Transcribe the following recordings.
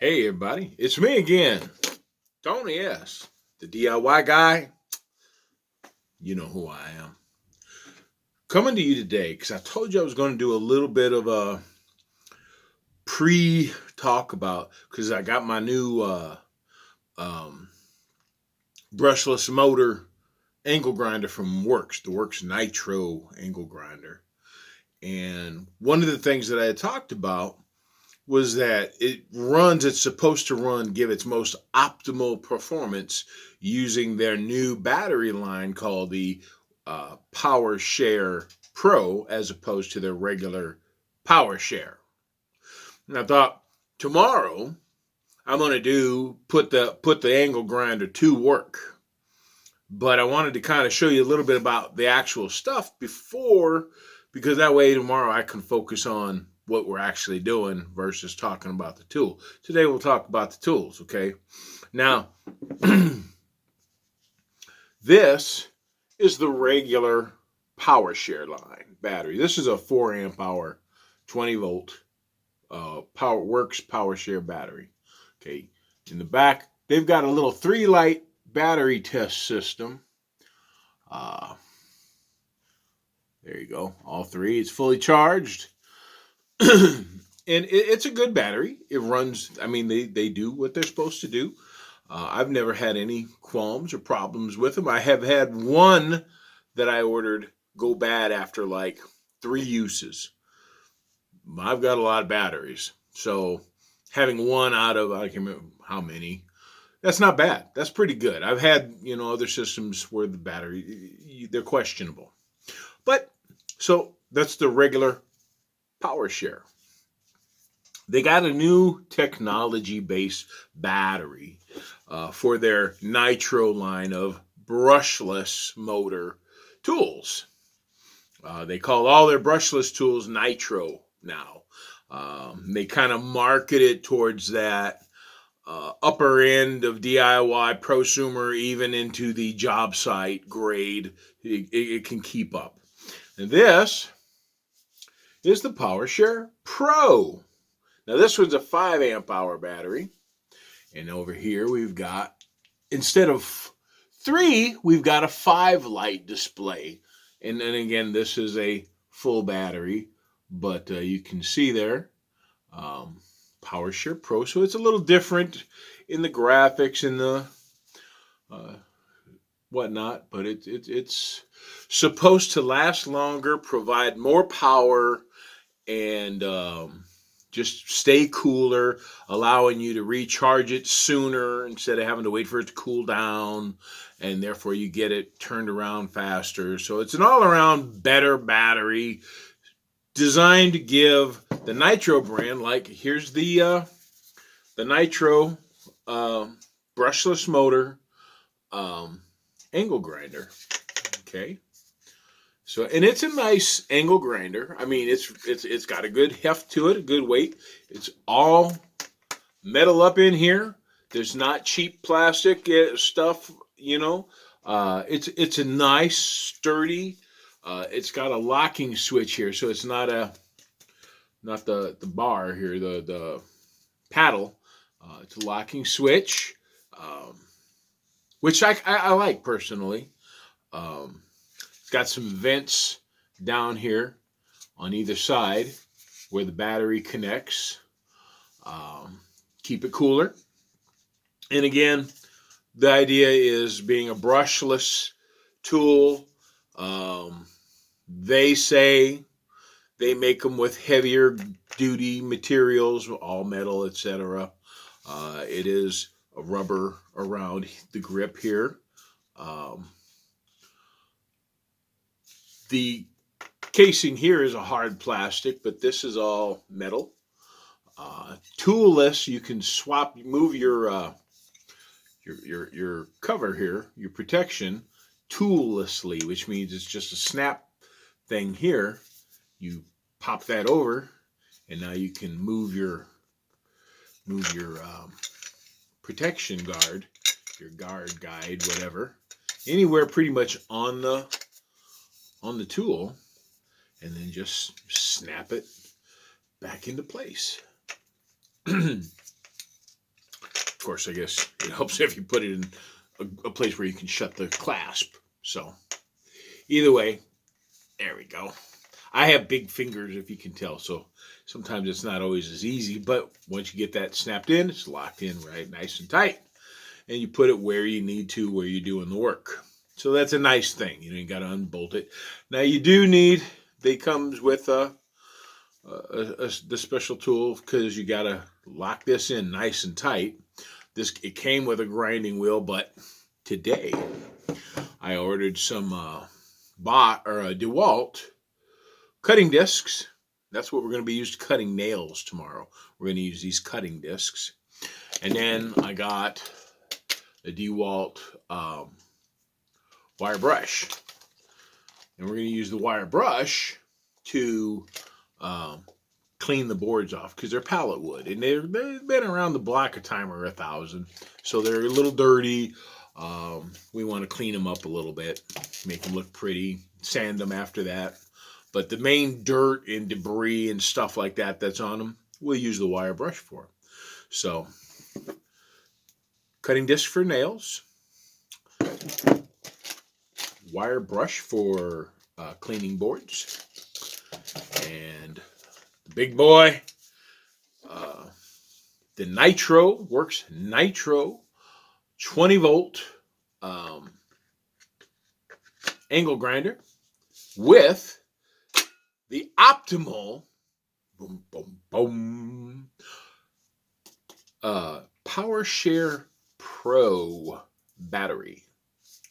Hey everybody, it's me again, Tony S., the DIY guy. You know who I am. Coming to you today because I told you I was going to do a little bit of a pre-talk about, because I got my new um, brushless motor angle grinder from Worx, the Worx Nitro angle grinder. And one of the things that I had talked about was that it's supposed to give its most optimal performance using their new battery line called the PowerShare Pro as opposed to their regular PowerShare. And I thought tomorrow I'm going to put the angle grinder to work. But I wanted to kind of show you a little bit about the actual stuff before, because that way tomorrow I can focus on what we're actually doing versus talking about the tool. Today we'll talk about the tools, okay? Now, this is the regular PowerShare line battery. This is a 4 amp hour, 20 volt Worx PowerShare battery. Okay, in the back, they've got a little 3-light battery test system. There you go, all 3. It's fully charged. And it's a good battery. It runs, I mean, they do what they're supposed to do. I've never had any qualms or problems with them. I have had one that I ordered go bad after like 3 uses. I've got a lot of batteries, so having one out of, I can't remember how many, that's not bad. That's pretty good. I've had, other systems where the battery, they're questionable. But, so that's the regular PowerShare. They got a new technology-based battery for their Nitro line of brushless motor tools. They call all their brushless tools Nitro now. They kind of market it towards that upper end of DIY, prosumer, even into the job site grade. It can keep up. And this is the PowerShare Pro. Now this one's a 5 amp hour battery. And over here we've got, instead of 3, we've got a 5 light display. And then again, this is a full battery, but you can see there, PowerShare Pro. So it's a little different in the graphics and the whatnot, but it's supposed to last longer, provide more power, and just stay cooler, allowing you to recharge it sooner instead of having to wait for it to cool down, and therefore you get it turned around faster. So it's an all-around better battery designed to give the Nitro brand, like here's the Nitro brushless motor angle grinder. Okay. So, and it's a nice angle grinder. I mean, it's got a good heft to it, a good weight. It's all metal up in here. There's not cheap plastic stuff, It's a nice, sturdy. It's got a locking switch here, so it's not the bar here, the paddle. It's a locking switch, which I like personally. Got some vents down here on either side where the battery connects. Keep it cooler. And again, the idea is being a brushless tool. They say they make them with heavier duty materials, all metal, etc. It is a rubber around the grip here. The casing here is a hard plastic, but this is all metal. Toolless, you can move your cover here, your protection, toollessly, which means it's just a snap thing here. You pop that over, and now you can move your protection guard, your guard guide, whatever, anywhere pretty much on the tool, and then just snap it back into place. course, I guess it helps if you put it in a place where you can shut the clasp. So either way, there we go. I have big fingers, if you can tell, so sometimes it's not always as easy, but once you get that snapped in, it's locked in right nice and tight, and you put it where you need to, where you're doing the work. So that's a nice thing. You got to unbolt it. Now you do need, they comes with the special tool, because you got to lock this in nice and tight. It came with a grinding wheel, but today I ordered some DeWalt cutting discs. That's what we're going to be used cutting nails tomorrow. We're going to use these cutting discs. And then I got the DeWalt wire brush. And we're going to use the wire brush to clean the boards off, because they're pallet wood. And they've been around the block a time or 1,000. So they're a little dirty. We want to clean them up a little bit, make them look pretty, sand them after that. But the main dirt and debris and stuff like that that's on them, we'll use the wire brush for. So, cutting disc for nails, wire brush for cleaning boards, and the big boy, the Nitro, Worx Nitro, 20 volt angle grinder with the optimal boom, boom, boom, PowerShare Pro battery.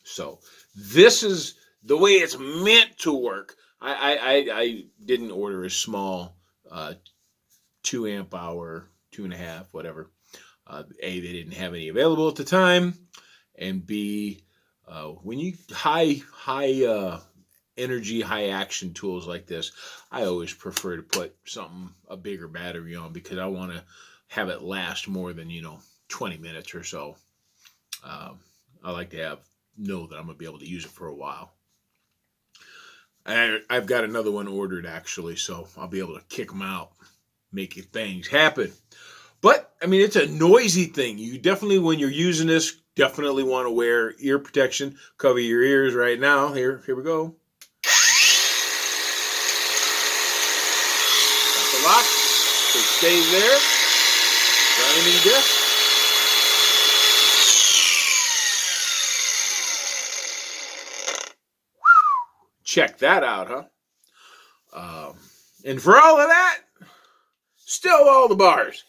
So this is the way it's meant to work. I didn't order a small 2 amp hour, 2.5, whatever. A, they didn't have any available at the time, and B, when you high energy, high action tools like this, I always prefer to put a bigger battery on, because I want to have it last more than 20 minutes or so. I like to know that I'm gonna be able to use it for a while. And I've got another one ordered, actually, so I'll be able to kick them out, making things happen. But I mean, it's a noisy thing. You definitely, when you're using this, definitely want to wear ear protection. Cover your ears right now. Here we go. That's the lock. So it stays there. Grinding disc. Check that out, huh? And for all of that, still all the bars.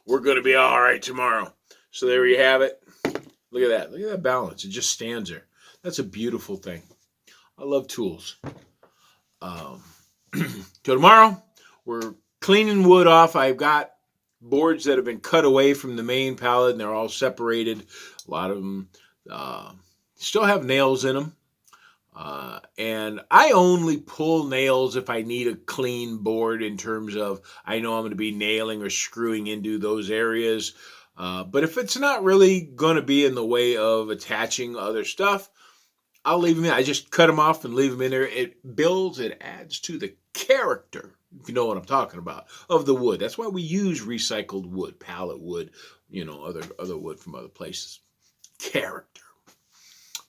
We're going to be all right tomorrow. So there you have it. Look at that. Look at that balance. It just stands there. That's a beautiful thing. I love tools. Till tomorrow, we're cleaning wood off. I've got boards that have been cut away from the main pallet, and they're all separated. A lot of them still have nails in them. And I only pull nails if I need a clean board, in terms of I know I'm going to be nailing or screwing into those areas. But if it's not really going to be in the way of attaching other stuff, I'll leave them in. I just cut them off and leave them in there. It adds to the character, if you know what I'm talking about, of the wood. That's why we use recycled wood, pallet wood, other wood from other places. Character.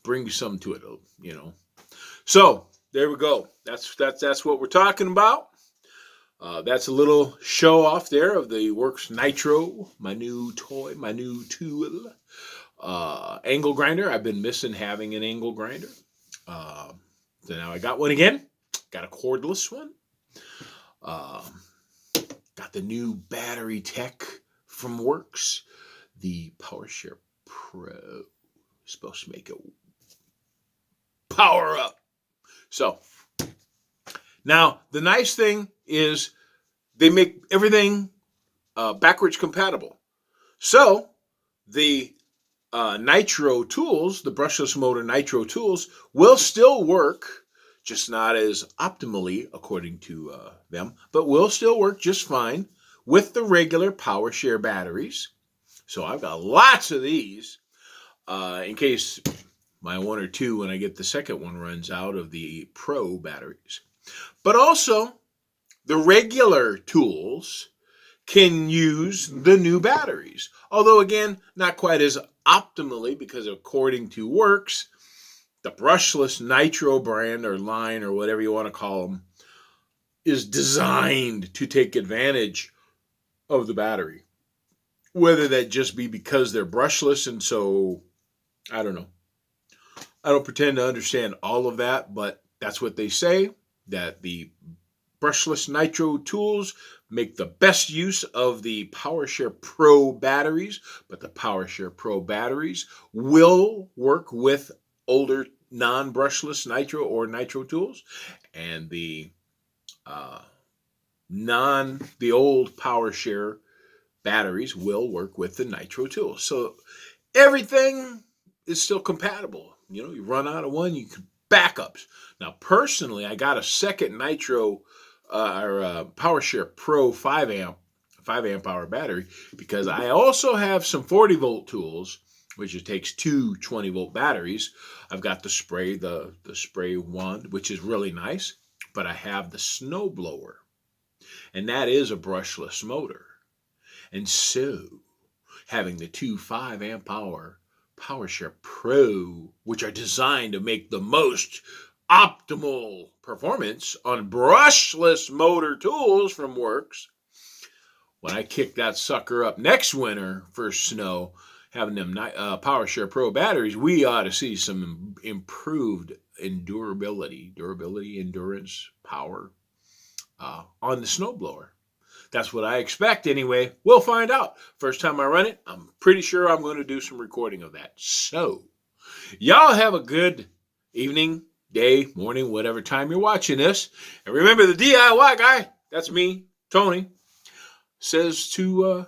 Bring something to it, So there we go. That's what we're talking about. That's a little show off there of the Worx Nitro, my new toy, my new tool. Angle grinder. I've been missing having an angle grinder. So now I got one again. Got a cordless one. Got the new battery tech from Worx. The PowerShare Pro. Supposed to make it power up. So now the nice thing is they make everything backwards compatible. So the Nitro tools, the brushless motor Nitro tools, will still work, just not as optimally according to them, but will still work just fine with the regular PowerShare batteries. So I've got lots of these in case my one or two, when I get the second one, runs out of the Pro batteries. But also, the regular tools can use the new batteries. Although, again, not quite as optimally, because according to Worx, the brushless Nitro brand or line or whatever you want to call them is designed to take advantage of the battery. Whether that just be because they're brushless, and so, I don't know. I don't pretend to understand all of that, but that's what they say, that the brushless Nitro tools make the best use of the PowerShare Pro batteries, but the PowerShare Pro batteries will work with older non-brushless Nitro or Nitro tools, and the old PowerShare batteries will work with the Nitro tools. So everything is still compatible. You know, you run out of one, you can backups. Now, personally, I got a second Nitro PowerShare Pro 5 amp hour battery, because I also have some 40 volt tools, which it takes two 20 volt batteries. I've got the spray wand, which is really nice, but I have the snow blower, and that is a brushless motor. And so, having the two 5 amp hour PowerShare Pro, which are designed to make the most optimal performance on brushless motor tools from Worx, when I kick that sucker up next winter for snow, having them PowerShare Pro batteries, we ought to see some improved endurance, power on the snowblower. That's what I expect anyway. We'll find out. First time I run it, I'm pretty sure I'm going to do some recording of that. So, y'all have a good evening, day, morning, whatever time you're watching this. And remember, the DIY guy, that's me, Tony, says to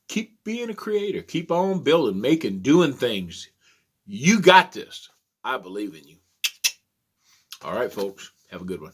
keep being a creator. Keep on building, making, doing things. You got this. I believe in you. All right, folks. Have a good one.